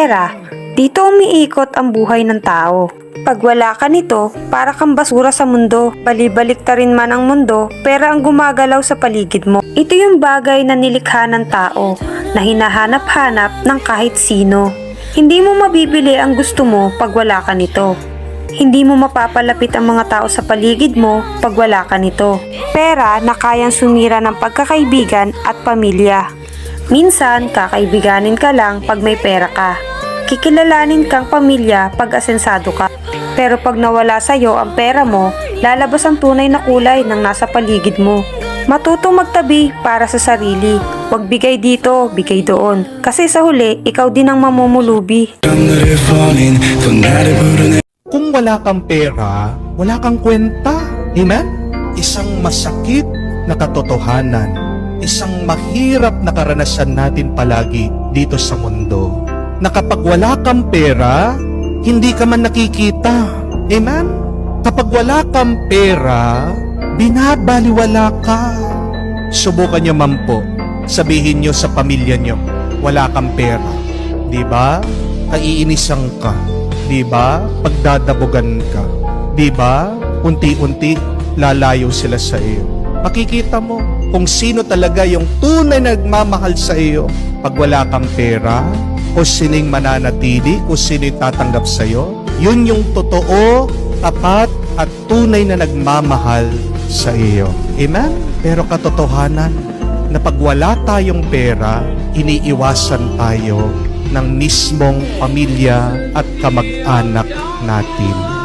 pera, dito umiikot ang buhay ng tao. Pag wala ka nito, para kang basura sa mundo. Balibalik ta rin man ang mundo, pera ang gumagalaw sa paligid mo. Ito yung bagay na nilikha ng tao, na hinahanap-hanap ng kahit sino. Hindi mo mabibili ang gusto mo pag wala ka nito. Hindi mo mapapalapit ang mga tao sa paligid mo pag wala ka nito. Pera na kayang sumira ng pagkakaibigan at pamilya. Minsan, kakaibiganin ka lang pag may pera ka. Kikilalanin kang pamilya pag asensado ka. Pero pag nawala sa'yo ang pera mo, lalabas ang tunay na kulay ng nasa paligid mo. Matutong magtabi para sa sarili. Huwag bigay dito, bigay doon. Kasi sa huli, ikaw din ang mamumulubi. Kung wala kang pera, wala kang kwenta. Amen? Isang masakit na katotohanan. Isang mahirap na karanasan natin palagi dito sa mundo. Na kapag wala kang pera, hindi ka man nakikita. Amen? Kapag wala kang pera, binabaliwala ka. Subukan nyo man po. Sabihin nyo sa pamilya nyo, wala kang pera. Diba? Kaiinisan ka. Diba? Pagdadabugan ka. Diba? Unti-unti, lalayo sila sa iyo. Makikita mo kung sino talaga yung tunay na nagmamahal sa iyo pag wala kang pera, kung sining mananatili, kung sino tatanggap sa iyo. Yun yung totoo, tapat, at tunay na nagmamahal sa iyo. Amen? Pero katotohanan na pag wala tayong pera, iniiwasan tayo ng mismong pamilya at kamag-anak natin.